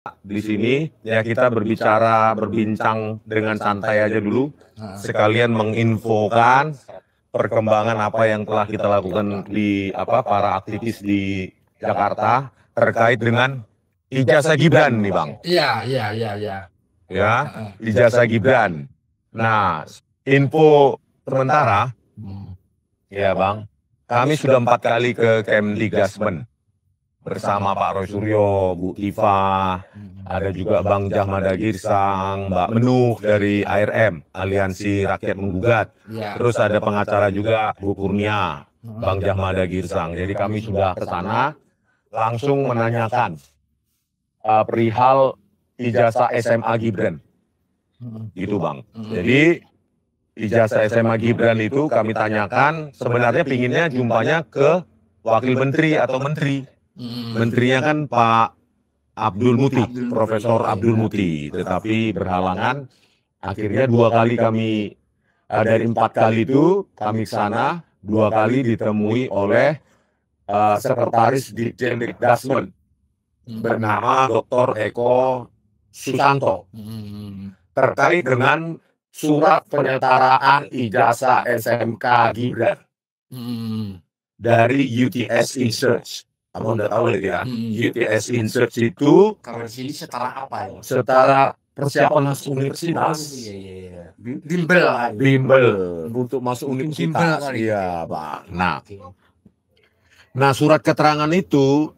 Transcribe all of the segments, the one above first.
Di sini ya kita berbincang dengan santai aja dulu, sekalian menginfokan perkembangan apa yang telah kita lakukan di para aktivis di Jakarta terkait dengan ijazah Gibran nih Bang. Iya. Ya, ijazah Gibran. Nah, info sementara, ya Bang, kami sudah 4 kali ke Kemdikbud bersama Pak Roy Suryo, Bu Tifa, ada juga Bang Jahmada Girsang, Mbak Menuh dari ARM, Aliansi Rakyat Menggugat. Terus ada pengacara juga Bu Kurnia, Bang Jahmada Girsang. Jadi kami sudah ke sana langsung menanyakan perihal ijazah SMA Gibran. Gitu Bang. Jadi ijazah SMA Gibran itu kami tanyakan, sebenarnya pinginnya jumpanya ke Wakil Menteri atau Menteri. Menterinya kan Pak Abdul Muti, Profesor Abdul Muti, tetapi berhalangan. Akhirnya 2 kali kami, dari 4 kali itu kami ke sana, 2 kali ditemui oleh Sekretaris Dikjendikdasmen bernama Dr. Eko Susanto terkait dengan surat penyetaraan ijazah SMK Gibran dari UTS Insearch. Kamu udah tahu ya, UTS Insearch itu Kalau di sini setara apa ya? setara persiapan masuk universitas. Iya. Bimbel. Bimbel untuk masuk universitas. kali. Iya, Bang. Nah, surat keterangan itu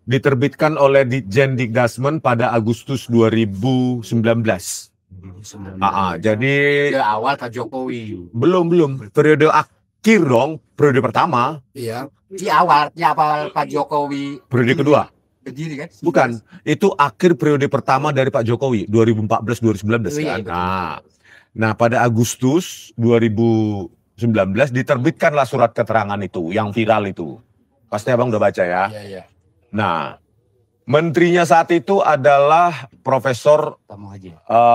diterbitkan oleh Ditjendikdasmen pada Agustus 2019. Jadi awal Pak Jokowi. belum periode akhir dong, periode pertama. Iya. Di awal Pak Jokowi. Periode kedua. Berdiri kan? Bukan, itu akhir periode pertama dari Pak Jokowi 2014-2019 Iya, kan. Nah, pada Agustus 2019 diterbitkanlah surat keterangan itu yang viral itu. Pasti Abang udah baca ya. Iya. Nah, menterinya saat itu adalah Profesor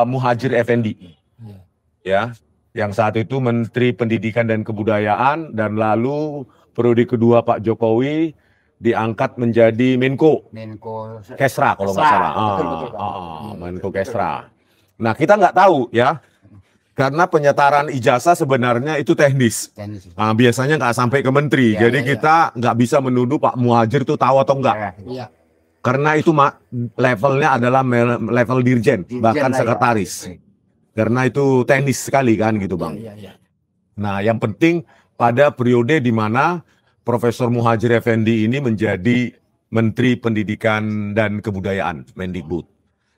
Muhadjir Effendi. Ya, yang saat itu Menteri Pendidikan dan Kebudayaan, dan lalu periode kedua Pak Jokowi diangkat menjadi Menko Kesra kalau nggak salah. Menko Kesra. Nah, kita nggak tahu ya, karena penyetaraan ijazah sebenarnya itu teknis. Nah, biasanya nggak sampai ke menteri, jadi kita nggak bisa menuduh Pak Muhadjir itu tahu atau enggak. Karena itu levelnya adalah level dirjen, bahkan sekretaris. Karena itu teknis sekali kan gitu Bang. Nah, yang penting pada periode di mana Profesor Muhadjir Effendi ini menjadi Menteri Pendidikan dan Kebudayaan, Mendikbud.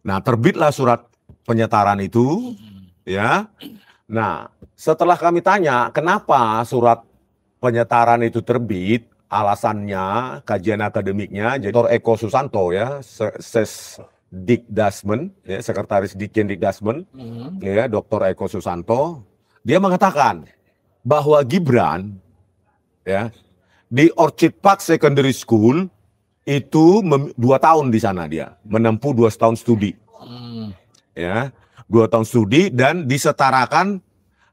Nah, terbitlah surat penyetaraan itu, ya. Nah, setelah kami tanya kenapa surat penyetaraan itu terbit, alasannya, kajian akademiknya, jadi Dr. Eko Susanto ya, Sesdikdasmen, ya, Sekretaris Dikjendikdasmen, ya, Dr. Eko Susanto, dia mengatakan bahwa Gibran, ya, di Orchid Park Secondary School itu 2 tahun di sana dia menempuh 2 tahun studi, ya, 2 tahun studi dan disetarakan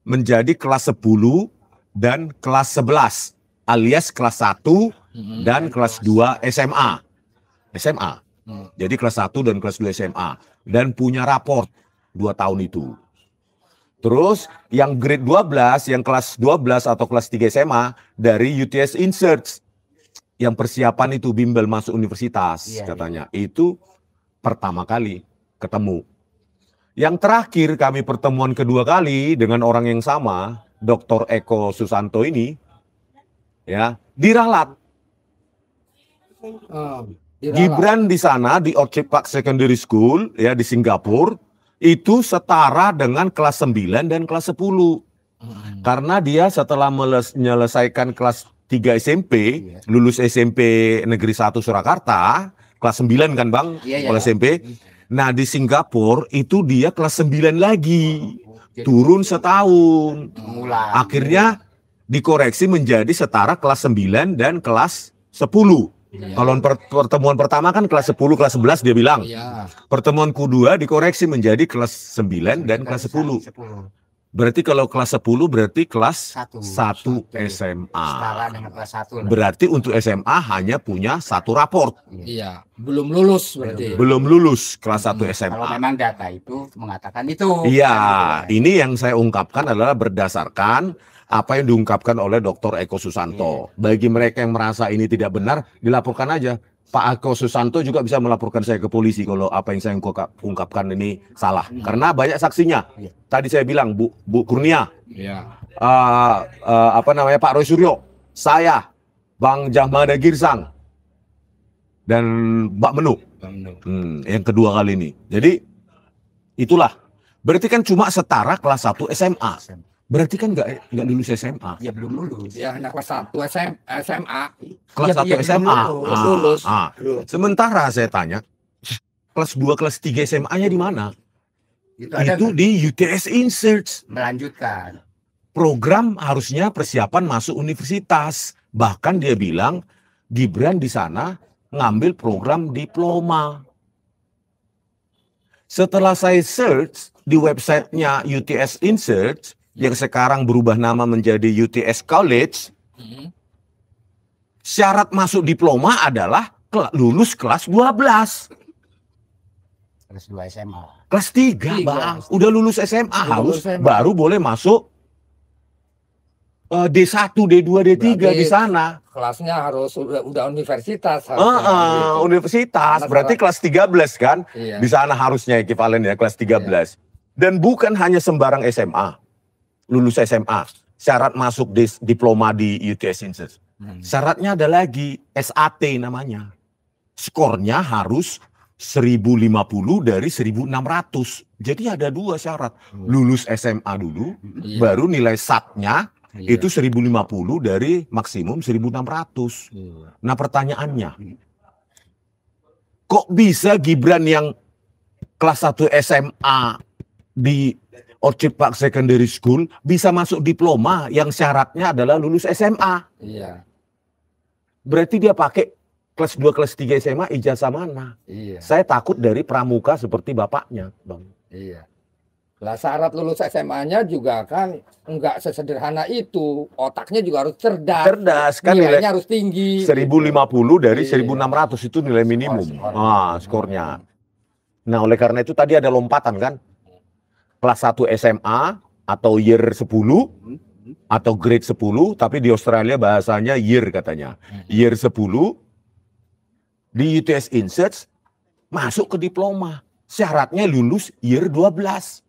menjadi kelas 10 dan kelas 11 alias kelas 1 dan kelas 2 SMA. Jadi kelas 1 dan kelas 2 SMA dan punya raport 2 tahun itu. Terus yang grade 12, yang kelas 12 atau kelas 3 SMA dari UTS Insearch. Yang persiapan itu bimbel masuk universitas katanya. Itu pertama kali ketemu. Yang terakhir kami pertemuan kedua kali dengan orang yang sama, Dr. Eko Susanto ini, ya, diralat. Gibran di sana di Orchid Park Secondary School ya di Singapura itu setara dengan kelas 9 dan kelas 10. Karena dia setelah menyelesaikan kelas 3 SMP, lulus SMP Negeri 1 Surakarta, kelas 9 kan Bang, kelas SMP. Nah, di Singapura itu dia kelas 9 lagi. Turun setahun. Akhirnya dikoreksi menjadi setara kelas 9 dan kelas 10. Kalau pertemuan pertama kan kelas 10, kelas 11 dia bilang. Pertemuan kedua dikoreksi menjadi kelas 9 dan kelas 10. Berarti kalau kelas 10 berarti kelas Satu. 1 SMA. Setara dengan kelas 1 lah. Berarti untuk SMA hanya punya 1 raport. Iya, belum lulus berarti. Belum lulus kelas 1 Kalau SMA. memang data itu mengatakan itu. Iya, Kan gitu. ini yang saya ungkapkan adalah berdasarkan apa yang diungkapkan oleh Dr. Eko Susanto. Bagi mereka yang merasa ini tidak benar, dilaporkan aja. Pak Eko Susanto juga bisa melaporkan saya ke polisi kalau apa yang saya ungkapkan ini salah. Karena banyak saksinya. Iya. Tadi saya bilang Bu Kurnia, Iya. apa namanya Pak Roy Suryo, saya, Bang Jahmada Girsang, dan Mbak Menu. Yang kedua kali ini. Jadi itulah. Berarti kan cuma setara kelas 1 SMA. Berarti kan nggak lulus SMA. Ya belum lulus. Ya, anak kelas 1 SMA. Kelas 1 Iya, SMA. belum lulus. Sementara saya tanya, kelas 2, kelas 3 SMA-nya di mana? Ada Itu di UTS Insearch. melanjutkan. Program harusnya persiapan masuk universitas. Bahkan dia bilang Gibran di sana ngambil program diploma. Setelah saya search di websitenya UTS Insearch yang sekarang berubah nama menjadi UTS College, syarat masuk diploma adalah lulus kelas 12. Kelas 2 SMA. Kelas 3, Bang. Udah lulus SMA harus lulus SMA. baru boleh masuk D1, D2, D3 Berarti di sana. Kelasnya harus udah universitas. harusnya gitu. Universitas, Karena berarti kelas 13 kan? Iya. Di sana harusnya ekuivalen ya, kelas 13. Dan bukan hanya sembarang SMA. Lulus SMA. Syarat masuk diploma di UTS Insearch. Syaratnya ada lagi, SAT namanya. Skornya harus 1050 dari 1600. Jadi ada 2 syarat. Lulus SMA dulu, Iya. baru nilai SAT-nya Iya. itu 1050 dari maksimum 1600. Nah pertanyaannya, kok bisa Gibran yang kelas 1 SMA di Orchid Park Secondary School bisa masuk diploma yang syaratnya adalah lulus SMA? Iya. Berarti dia pakai kelas 2, kelas 3 SMA ijazah mana? Iya. Saya takut dari pramuka seperti bapaknya, Bang. Iya. Lah syarat lulus SMA-nya juga kan enggak sesederhana itu. Otaknya juga harus cerdas. Cerdas kan Nilainya nilai harus tinggi. 1050 dari Iya. 1600 itu nilai minimum. Skor. Skornya. Nah, oleh karena itu tadi ada lompatan kan? Kelas 1 SMA atau year 10 atau grade 10, tapi di Australia bahasanya year katanya. Year 10 di UTS Insearch masuk ke diploma. Syaratnya lulus year 12.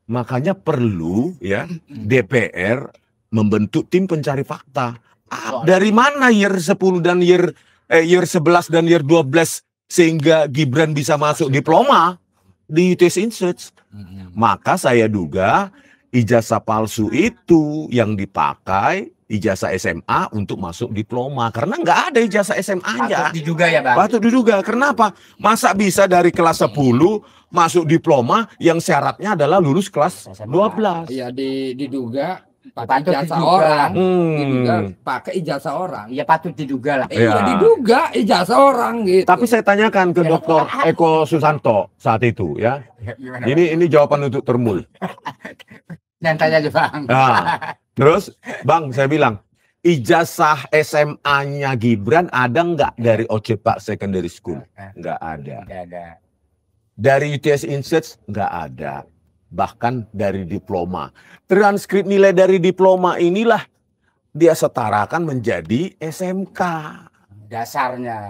Makanya perlu ya DPR membentuk tim pencari fakta. Dari mana year 10 dan year 11 dan year 12 sehingga Gibran bisa masuk diploma di UTS Insearch? Maka saya duga ijazah palsu itu yang dipakai ijazah SMA untuk masuk diploma. Karena nggak ada ijazah SMA-nya. Patut diduga ya, Bang. Patut diduga. Kenapa? Masa bisa dari kelas 10 masuk diploma yang syaratnya adalah lulus kelas 12? Iya, diduga pakai Patut ijazah diduga. orang. Diduga Hmm. pakai ijazah orang. Iya patut diduga lah. Iya. Iya, diduga ijazah orang gitu. Tapi saya tanyakan ke Dr. Eko Susanto saat itu ya. Gimana? Ini jawaban untuk Termul. Nyantai aja, Bang. Nah, terus Bang saya bilang, ijazah SMA-nya Gibran ada nggak dari Orchid Park Secondary School? Nggak ada. Nggak ada. Dari UTS Insearch nggak ada. Bahkan dari diploma. Transkrip nilai dari diploma inilah dia setarakan menjadi SMK. Dasarnya.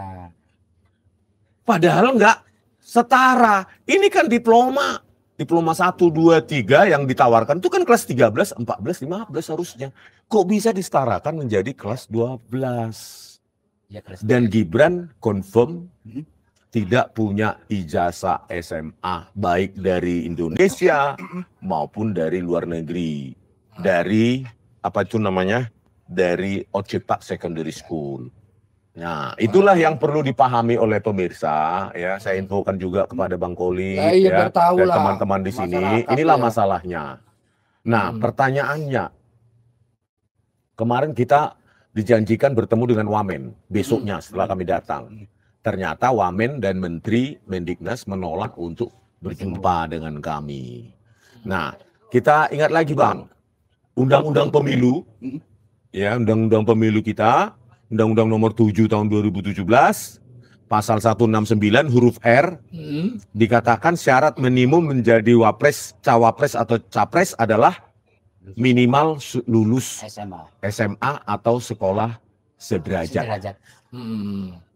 Padahal nggak setara. Ini kan diploma. Diploma 1, 2, 3 yang ditawarkan itu kan kelas 13, 14, 15 harusnya. Kok bisa disetarakan menjadi kelas 12? Ya, kelas Dan Gibran confirm Hmm. tidak punya ijazah SMA baik dari Indonesia maupun dari luar negeri. Dari apa itu namanya? Dari Orchid Park Secondary School. Nah, itulah yang perlu dipahami oleh pemirsa ya. Saya infokan juga kepada Bang Koli Lah, iya, ya biar tahu dan lah teman-teman di sini. masyarakat Inilah ya. masalahnya. Nah, pertanyaannya kemarin kita dijanjikan bertemu dengan Wamen besoknya setelah kami datang. Ternyata Wamen dan Menteri Mendiknas menolak untuk berjumpa dengan kami. Nah, kita ingat lagi Bang, Undang-Undang Pemilu, ya Undang-Undang Pemilu kita, Undang-Undang Nomor 7 Tahun 2017, Pasal 169 huruf R, dikatakan syarat minimum menjadi wapres, cawapres atau capres adalah minimal lulus SMA atau sekolah sederajat. Sederajat.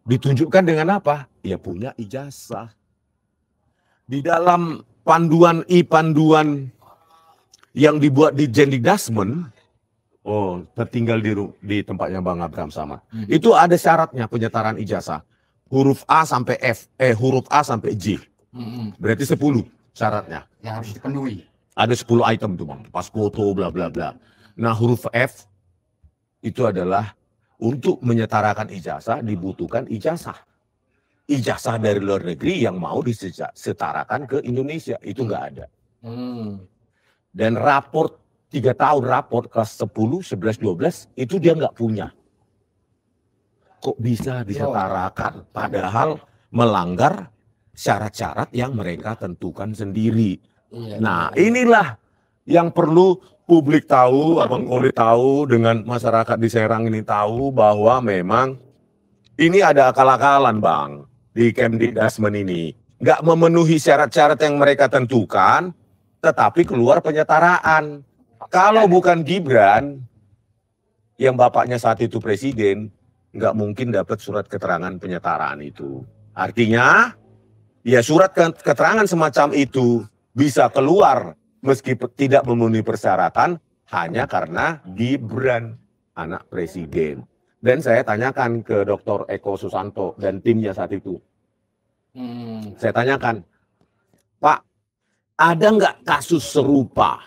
Ditunjukkan dengan apa? Ya punya ijazah. Di dalam panduan yang dibuat di Jendikdasmen, tertinggal di tempatnya Bang Abraham sama. Itu ada syaratnya penyetaraan ijazah. Huruf A sampai F, huruf A sampai J. Berarti 10 syaratnya. Yang harus dipenuhi. Ada 10 item tuh Bang, pas foto bla bla bla. Nah, huruf F itu adalah untuk menyetarakan ijazah dibutuhkan ijazah. Ijazah dari luar negeri yang mau disetarakan ke Indonesia itu nggak ada. Dan raport 3 tahun raport kelas 10, 11, 12 itu dia nggak punya. Kok bisa disetarakan padahal melanggar syarat-syarat yang mereka tentukan sendiri. Nah, inilah yang perlu publik tahu, Abang Koli tahu, dengan masyarakat di Serang ini tahu bahwa memang ini ada akal-akalan Bang di Kemdikdasmen ini. Nggak memenuhi syarat-syarat yang mereka tentukan, tetapi keluar penyetaraan. Kalau bukan Gibran, yang bapaknya saat itu presiden, nggak mungkin dapat surat keterangan penyetaraan itu. Artinya, ya surat keterangan semacam itu bisa keluar meski tidak memenuhi persyaratan hanya karena Gibran, anak presiden. Dan saya tanyakan ke Dr. Eko Susanto dan timnya saat itu. Saya tanyakan, Pak, ada nggak kasus serupa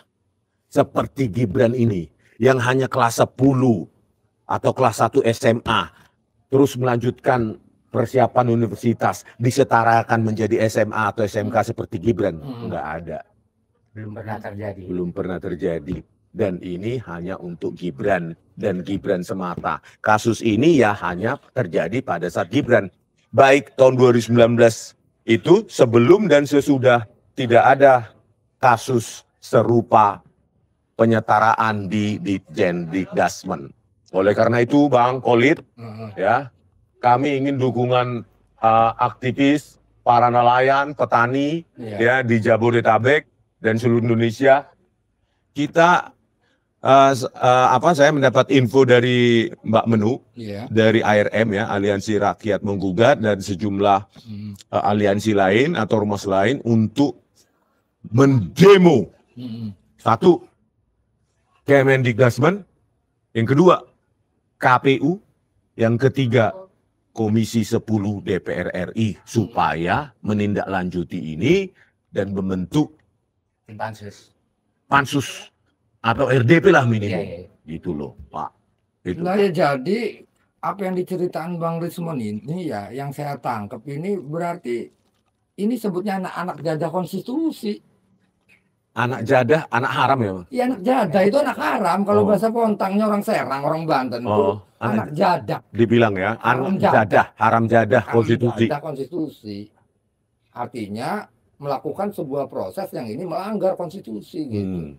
seperti Gibran ini yang hanya kelas 10 atau kelas 1 SMA, terus melanjutkan persiapan universitas, disetarakan menjadi SMA atau SMK seperti Gibran? Nggak ada. Belum pernah terjadi. Belum pernah terjadi. Dan ini hanya untuk Gibran dan Gibran semata. Kasus ini ya hanya terjadi pada saat Gibran. Baik tahun 2019 itu sebelum dan sesudah tidak ada kasus serupa penyetaraan di Jendikdasmen. Oleh karena itu Bang Kolit, ya, kami ingin dukungan aktivis, para nelayan, petani, ya di Jabodetabek dan seluruh Indonesia. Kita saya mendapat info dari Mbak Menu, dari ARM ya, Aliansi Rakyat Menggugat, dan sejumlah aliansi lain atau ormas lain untuk mendemo. Satu, Kemendikdasmen. Yang kedua, KPU. Yang ketiga, Komisi 10 DPR RI supaya menindaklanjuti ini dan membentuk pansus atau RDP lah minimum. Gitu loh, Pak. Itu. Nah ya, jadi apa yang diceritakan Bang Rismon ini ya, yang saya tangkap ini berarti ini sebutnya anak-anak jadah konstitusi. Anak jadah, anak haram ya? Iya, anak jadah itu anak haram. Kalau bahasa Pontangnya orang Serang, orang Banten itu anak jadah. Dibilang ya, anak jadah, haram jadah konstitusi. Jadah konstitusi. Artinya melakukan sebuah proses yang ini melanggar konstitusi gitu.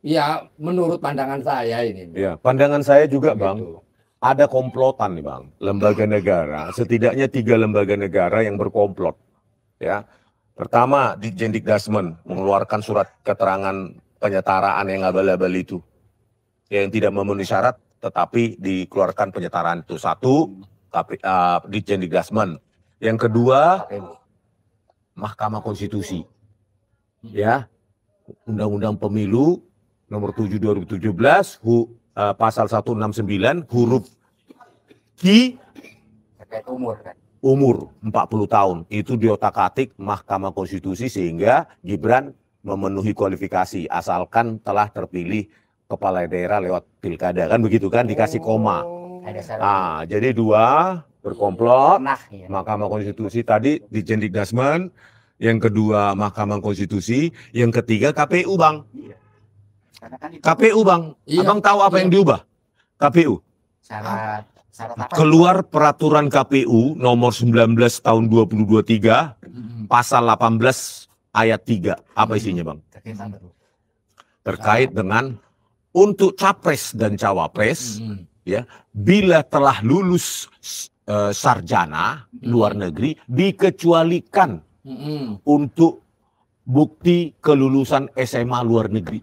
Ya, menurut pandangan saya ini. Ya, pandangan saya juga Bang, ada komplotan nih Bang, lembaga negara, setidaknya 3 lembaga negara yang berkomplot. Ya, pertama di Jendikdasmen mengeluarkan surat keterangan penyetaraan yang abal-abal itu, yang tidak memenuhi syarat, tetapi dikeluarkan penyetaraan itu. Satu, di Jendikdasmen. Yang kedua, Mahkamah Konstitusi. Ya, Undang-Undang Pemilu Nomor 7 2017, Pasal 169 huruf Q, terkait umur kan. Umur 40 tahun. Itu diotak-atik Mahkamah Konstitusi sehingga Gibran memenuhi kualifikasi asalkan telah terpilih kepala daerah lewat pilkada, kan begitu kan, dikasih koma. Jadi 2 berkomplot. Mahkamah Konstitusi tadi di Jendikdasmen, yang kedua Mahkamah Konstitusi, yang ketiga KPU Bang. KPU Bang, Abang tahu apa yang diubah? KPU. Syarat apa? Keluar peraturan KPU nomor 19 tahun 2023, pasal 18 ayat 3. Apa isinya Bang? terkait dengan untuk capres dan cawapres bila telah lulus sarjana luar negeri dikecualikan untuk bukti kelulusan SMA luar negeri.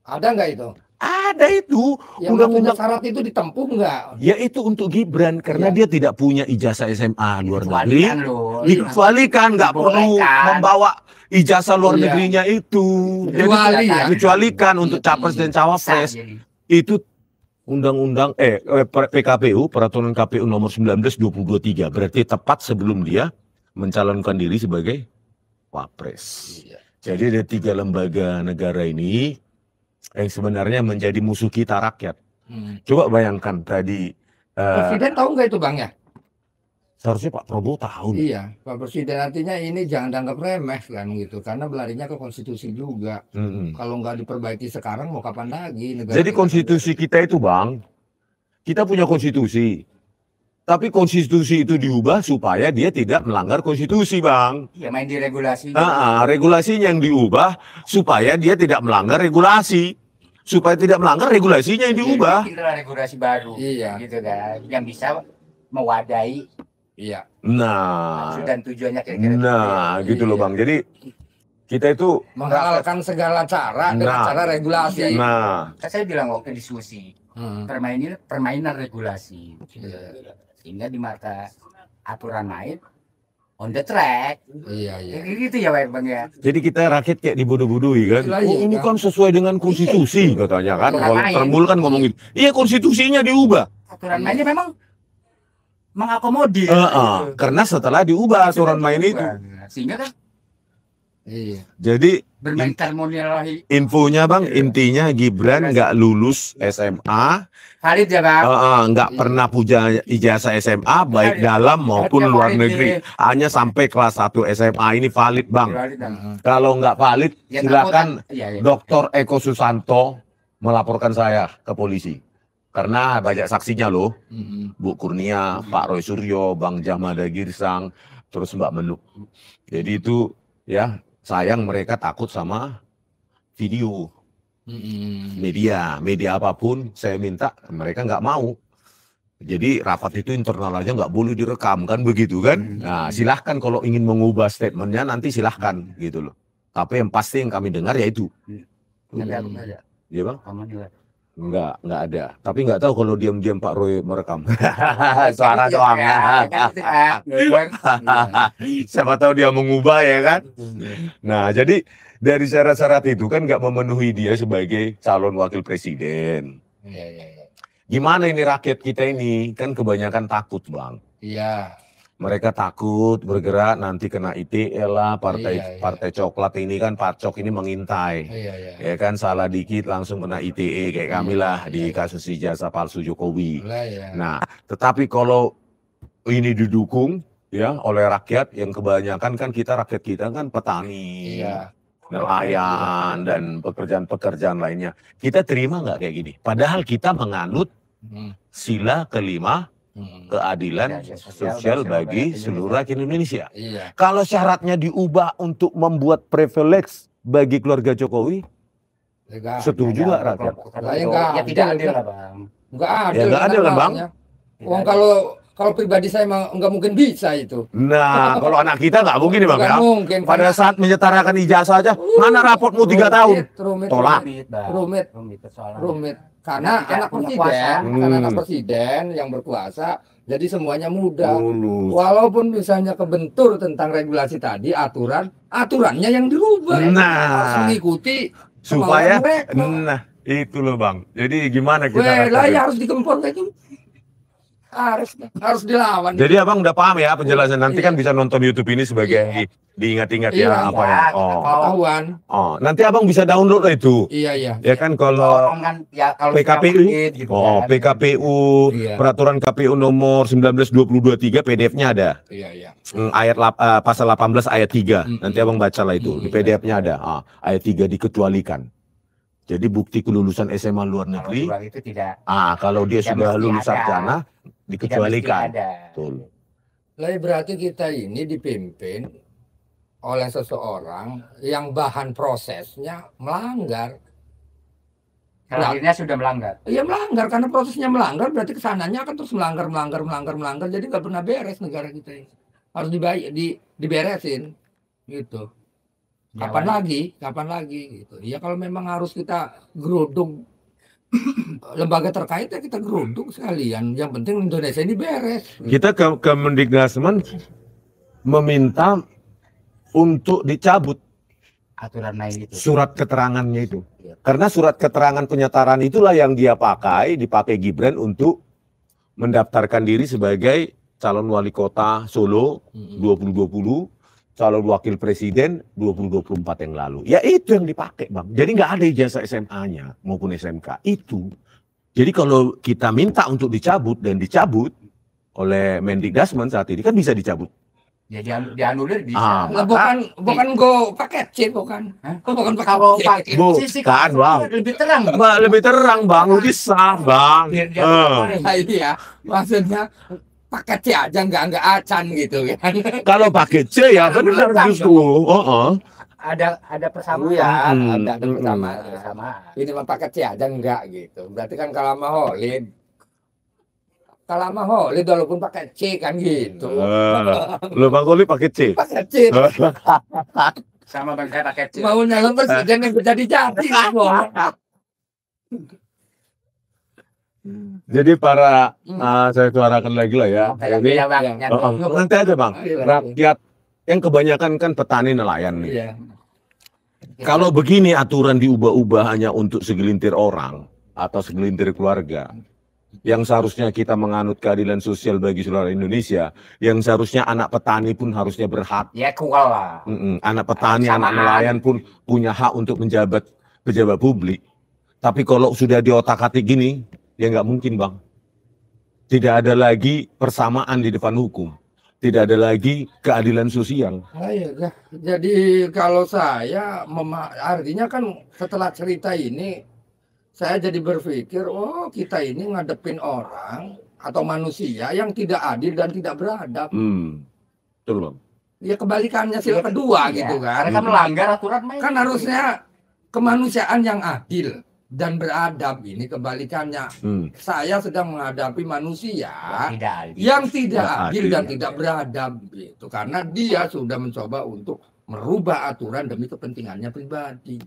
Ada nggak itu? Ada itu. Yang Undang-undang syarat itu ditempuh nggak? ya itu untuk Gibran karena dia tidak punya ijazah SMA luar negeri. Dikecualikan loh. Dikecualikan, nggak perlu Dibolehkan. membawa ijazah luar Iya. negerinya itu. Jadi Kecuali ya. dikecualikan untuk capres dan cawapres. Jadi, Itu undang-undang PKPU, peraturan KPU nomor 19/2023, berarti tepat sebelum dia mencalonkan diri sebagai wapres. Jadi ada 3 lembaga negara ini yang sebenarnya menjadi musuh kita rakyat. Coba bayangkan tadi Presiden tahu nggak itu Bang ya? seharusnya Pak Prabowo tahu. Iya, Pak Presiden artinya ini jangan dianggap remeh kan gitu, karena belarinya ke konstitusi juga. Kalau nggak diperbaiki sekarang mau kapan lagi? Negara Jadi kita konstitusi kita itu Bang, kita punya konstitusi. Tapi konstitusi itu diubah supaya dia tidak melanggar konstitusi Bang. ya main di regulasi. Regulasinya yang diubah supaya dia tidak melanggar regulasi. Supaya tidak melanggar regulasinya yang diubah. Bikinlah regulasi baru. Iya. Gitu kan. Yang bisa mewadahi Iya. Nah, maksud dan tujuannya kira-kira. nah gitu loh Bang. Jadi kita itu Menghalalkan segala cara dengan Nah. cara regulasi. nah Kan saya bilang waktu diskusi, permainan regulasi. Sehingga di mata aturan main on the track. Iya, iya. Kayak gitu ya Bang ya. jadi kita rakyat kayak dibodoh-bodohi kan. Iya, Oh, ini iya. kan sesuai dengan konstitusi katanya kan. Kalau Makanya. Termul kan ngomong gitu. Iya konstitusinya diubah. Aturan mainnya memang mengakomodir. Karena setelah diubah aturan main itu. Sehingga kan Iya. Jadi bermain terminologi infonya Bang, intinya Gibran nggak lulus SMA, valid ya Bang. nggak pernah punya ijazah SMA baik dalam maupun luar negeri. Hanya sampai kelas 1 SMA ini valid Bang. Valid, Bang. Kalau nggak valid Ya, silakan takut, iya, iya. Dr. Eko Susanto melaporkan saya ke polisi. Karena banyak saksinya loh, Bu Kurnia, Pak Roy Suryo, Bang Jamada Girsang, terus Mbak Menuk. Jadi itu ya sayang mereka takut sama video media apapun saya minta mereka nggak mau. Jadi rapat itu internal aja nggak boleh direkam kan begitu kan. Nah silahkan kalau ingin mengubah statementnya nanti silahkan gitu loh. Tapi yang pasti yang kami dengar ya itu. Tapi aku nggak ada. Iya Bang? Kamu juga. Nggak ada. Tapi nggak tahu kalau diam-diam Pak Roy merekam. Suara doang. Siapa tahu dia mengubah ya kan. Nah jadi dari syarat-syarat itu kan nggak memenuhi dia sebagai calon wakil presiden. Iya, iya, iya. Gimana ini rakyat kita ini kan kebanyakan takut Bang. Iya. Mereka takut bergerak nanti kena ITE lah, partai Iya, iya. partai coklat ini kan pacok ini mengintai. Iya, iya. Ya kan salah dikit langsung kena ITE kayak kami lah di kasus ijazah palsu Jokowi. Lah, ya. Nah, tetapi kalau ini didukung ya oleh rakyat yang kebanyakan kan rakyat kita kan petani, Iya. nelayan dan pekerjaan-pekerjaan lainnya. Kita terima nggak kayak gini? Padahal kita menganut sila kelima keadilan sosial bagi seluruh rakyat Indonesia. Iya. Kalau syaratnya diubah untuk membuat privilege bagi keluarga Jokowi, Enggak. setuju nggak rakyat? Ya tidak adil lah Bang. Enggak adil. Ya, nggak adil kan, Bang? Wong kalau pribadi saya emang nggak mungkin bisa itu. Nah, kalau anak kita nggak mungkin nih Bang Nggak ya. mungkin. Pada saat menyetarakan ijazah aja, mana rapotmu 3 tahun? Rumit. Tolak. Rumit. Persoalan. Rumit. Karena Tidak anak punya presiden, kuasa. karena anak presiden yang berkuasa, jadi semuanya mudah. Lulus. Walaupun misalnya kebentur tentang regulasi tadi, aturannya yang dirubah. Nah. Harus mengikuti Supaya, kemauan mereka. nah itu loh Bang. Jadi gimana kita? Weh, lah rakyat? ya harus dikempor kayak gitu. Harus dilawan. Jadi abang udah paham ya penjelasan. Nanti Iya. kan bisa nonton YouTube ini sebagai diingat-ingat Iya, ya apa ya. Oh. Ketahuan. Oh, nanti abang bisa download lah itu. Iya, iya. Ya kan kalau Kan ya kalau PKPU, sedikit gitu kan. PKPU, Iya. peraturan KPU nomor 19/2023 PDF-nya ada. Iya, iya. Pasal 18 ayat 3. Nanti abang baca lah itu. Di Iya. PDF-nya ada. Ayat 3 dikecualikan. Jadi bukti kelulusan SMA luar Kalau negeri, dua itu tidak kalau dia Tidak sudah mesti lulus ada. sarjana dikecualikan. tidak mesti ada. Betul. Lah berarti kita ini dipimpin oleh seseorang yang bahan prosesnya melanggar. Akhirnya sudah melanggar. Iya melanggar, karena prosesnya melanggar berarti kesananya akan terus melanggar. Jadi nggak pernah beres negara kita ini. Harus diberesin gitu. Kapan lagi gitu. Ya kalau memang harus kita geruduk lembaga terkait ya kita geruduk sekalian. Yang penting Indonesia ini beres. Kita ke Kemendikbudrismen meminta untuk dicabut Aturan main itu. surat keterangannya itu. Karena surat keterangan penyetaraan itulah yang dia dipakai Gibran untuk mendaftarkan diri sebagai calon wali kota Solo 2020, calon wakil presiden 2024 yang lalu. Ya itu yang dipakai, Bang. Jadi nggak ada ijazah SMA-nya maupun SMK. Itu. Jadi kalau kita minta untuk dicabut dan dicabut oleh Mendikbudrismen saat ini kan bisa dicabut. Ya dianulir bisa. Bukan go paket C bukan. Bukan Kalau paket C. Bukan, Bang. Lebih terang. Lebih terang, Bang. Lebih sah, Bang. Iya, maksudnya paket C aja nggak acan gitu kan. Kalau pakai C ya benar justru. Ada persamaan. Ada persamaan. Ini mah paket C aja enggak gitu. Berarti kan kalau sama Holid walaupun pakai C kan gitu. Lo Bang Koli pakai C. Pakai C. Sama Bang saya pakai C. Mau nyalon presiden yang jadi. Jadi para saya suarakan lagi lah ya. Ini ya Bang. Nanti aja Bang. Rakyat yang kebanyakan kan petani nelayan nih. Iya. Kalau begini aturan diubah-ubah hanya untuk segelintir orang atau segelintir keluarga, yang seharusnya kita menganut keadilan sosial bagi seluruh Indonesia, yang seharusnya anak petani pun harusnya berhak. Ya kual lah. Anak petani, anak nelayan pun punya hak untuk menjabat pejabat publik. Tapi kalau sudah diotak-atik gini, ya nggak mungkin Bang. Tidak ada lagi persamaan di depan hukum. Tidak ada lagi keadilan sosial. Iya, jadi kalau saya artinya kan setelah cerita ini saya jadi berpikir, oh kita ini ngadepin orang atau manusia yang tidak adil dan tidak beradab. Betul Bang. Ya kebalikannya sila kedua gitu kan. Karena kan melanggar aturan main. Kan harusnya kemanusiaan yang adil dan beradab, ini kebalikannya. Saya sedang menghadapi manusia yang tidak adil dan tidak beradab gitu. Karena dia sudah mencoba untuk merubah aturan demi kepentingannya pribadi.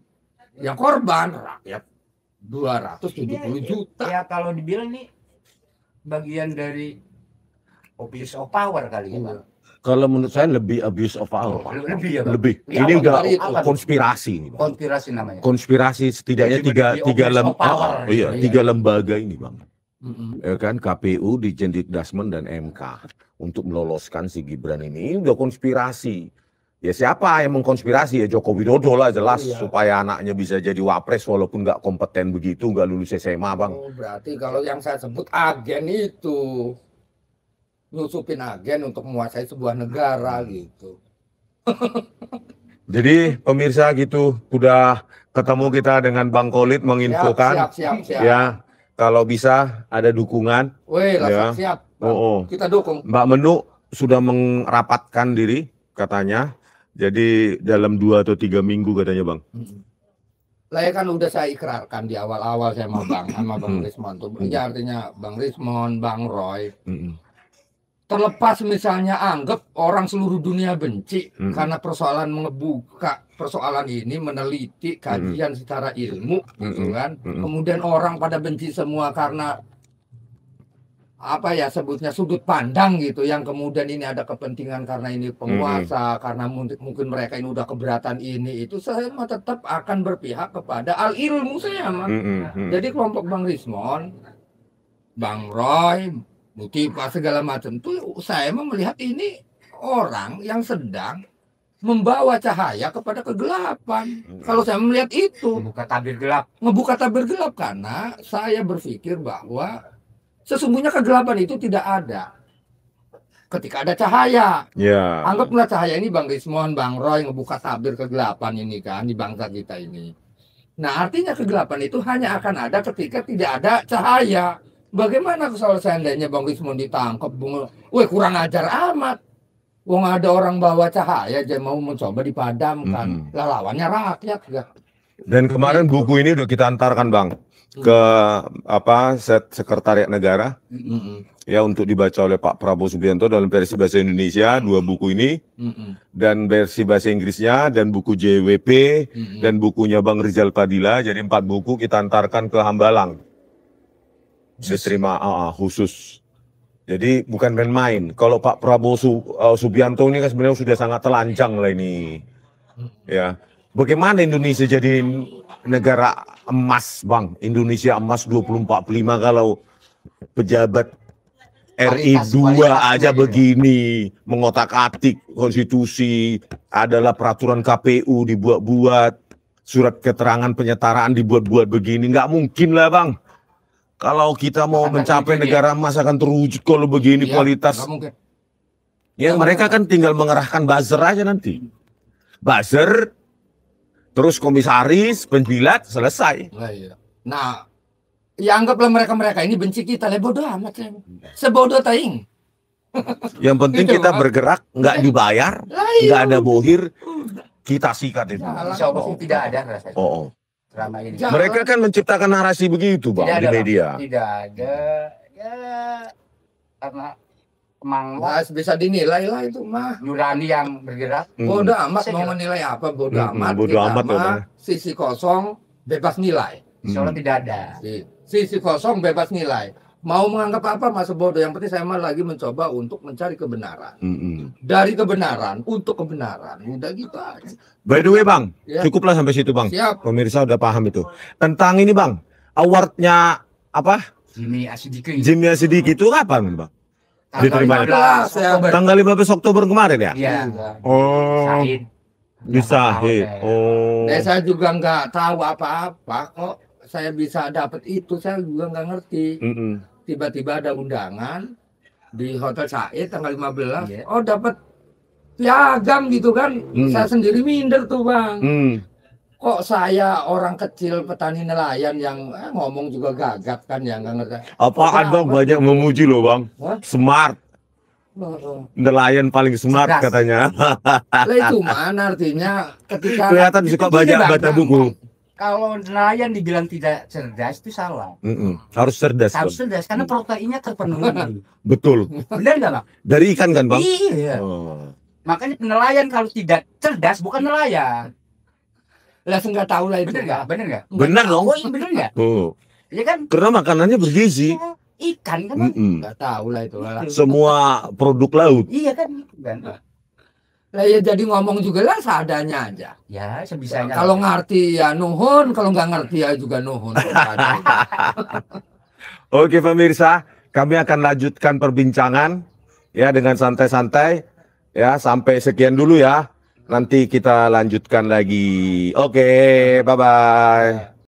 Yang korban rakyat 270 juta. Ya kalau dibilang nih bagian dari abuse of power kali ya. Kalau menurut saya lebih abuse of power. Lebih ya, Bang? Lebih. Ya, Ini enggak konspirasi. Ini, Bang. Konspirasi namanya. Konspirasi setidaknya tiga lembaga ini, Bang. Ya kan, KPU, Dikjendikdasmen dan MK untuk meloloskan si Gibran ini udah konspirasi. Ya siapa yang mengkonspirasi? Ya Joko Widodo lah jelas, supaya anaknya bisa jadi wapres walaupun nggak kompeten begitu, nggak lulus SMA Bang. Oh, berarti kalau yang saya sebut agen itu nyusupin agen untuk menguasai sebuah negara gitu. Jadi pemirsa gitu, udah ketemu kita dengan Bang Khalid menginfokan. Siap. Ya, kalau bisa ada dukungan. Wih, ya. Siap. Kita dukung. Mbak Menu sudah merapatkan diri katanya. Jadi dalam 2 atau 3 minggu katanya Bang. Lah ya kan udah saya ikrarkan di awal-awal saya sama Bang Rismon tuh. Ya artinya Bang Rismon, Bang Roy. Terlepas misalnya anggap orang seluruh dunia benci karena persoalan mengebuka persoalan ini, meneliti kajian secara ilmu, gitu kan. Kemudian orang pada benci semua karena apa ya sebutnya sudut pandang gitu, yang kemudian ini ada kepentingan karena ini penguasa, karena mungkin mereka ini udah keberatan ini itu, saya mah tetap akan berpihak kepada al ilmu saya mah. Jadi kelompok Bang Rismon, Bang Roy, Mutifa segala macam tuh saya mah melihat ini orang yang sedang membawa cahaya kepada kegelapan. Kalau saya melihat itu ngebuka tabir gelap karena saya berpikir bahwa sesungguhnya kegelapan itu tidak ada ketika ada cahaya. Anggaplah cahaya ini Bang Rismon, Bang Roy ngebuka tabir kegelapan ini kan di bangsa kita ini. Nah artinya kegelapan itu hanya akan ada ketika tidak ada cahaya. Bagaimana kalau seandainya Bang Rismon ditangkap, kurang ajar amat. Wong ada orang bawa cahaya aja mau mencoba dipadamkan. Lah lawannya rakyat enggak. Dan kemarin buku ini udah kita antarkan Bang ke Sekretariat Negara ya untuk dibaca oleh Pak Prabowo Subianto dalam versi bahasa Indonesia 2 buku ini dan versi bahasa Inggrisnya dan buku JWP dan bukunya Bang Rizal Padilla, jadi 4 buku kita antarkan ke Hambalang diterima khusus. Jadi bukan main-main. Kalau Pak Prabowo Subianto ini kan sebenarnya sudah sangat telanjang lah ini ya. Bagaimana Indonesia jadi negara emas, Bang? Indonesia emas 2045 kalau pejabat RI 2 aja begini, mengotak-atik konstitusi, adalah peraturan KPU dibuat-buat, surat keterangan penyetaraan dibuat-buat begini, nggak mungkin lah, Bang. Kalau kita mau mencapai negara emas akan terwujud kalau begini kualitas. Ya mereka kan tinggal mengerahkan buzzer aja nanti. Buzzer, terus komisaris, penjilat, selesai. Nah, ya anggaplah mereka ini benci kita, bodoh amat. Sebodoh taing. Yang penting kita bergerak, nggak dibayar, nggak ada bohir, kita sikat itu. Insya Allah tidak ada rasanya. Selama ini. Mereka kan menciptakan narasi begitu, Bang, di media. Tidak ada, ya karena emang bisa dinilai lah itu mah. Nurani yang bergerak. Bodoh amat mau menilai apa, bodoh amat. Bodoh amat sisi kosong bebas nilai. Insya Allah tidak ada. Sisi kosong bebas nilai. Mau menganggap apa masa bodoh, yang penting saya mah lagi mencoba untuk mencari kebenaran. Dari kebenaran untuk kebenaran. Udah gitu aja. By the way, Bang, cukuplah sampai situ, Bang. Siap. Pemirsa udah paham itu. Tentang ini, Bang, awardnya apa? Jimmy Asidiki. Jimmy Asidiki itu kapan, Bang? Diterima tanggal 15 Oktober kemarin ya? Iya. Oh. Bisa. Saya juga nggak tahu apa-apa kok. Saya bisa dapat itu, saya juga nggak ngerti. Tiba-tiba ada undangan di Hotel Said tanggal 15. Oh, dapat piagam gitu kan. Saya sendiri minder tuh, Bang. Kok saya orang kecil petani nelayan yang ngomong juga gagap kan ya, nggak ngerti. Apaan Bang, banyak memuji loh Bang. Smart. Nelayan paling smart katanya. Lah itu mana artinya ketika kelihatan suka banyak baca buku. Kalau nelayan dibilang tidak cerdas itu salah. Harus cerdas. Harus cerdas karena proteinnya terpenuhi. Betul. Benar nggak, Bang? Dari ikan kan, Bang? Iya. Makanya nelayan kalau tidak cerdas bukan nelayan. Lah nggak tahu lah itu. Bener nggak? Bener nggak? Bener dong. Bener nggak? Iya kan? Karena makanannya bergizi. Ikan kan? Nggak tahu lah itu. Semua produk laut. Iya kan? Lah ya jadi ngomong juga lah seadanya aja. Ya sebisanya. Kalau ngerti ya nuhun, kalau nggak ngerti ya juga nuhun. Oke pemirsa, kami akan lanjutkan perbincangan ya dengan santai-santai ya, sampai sekian dulu ya. Nanti kita lanjutkan lagi. Oke, bye-bye.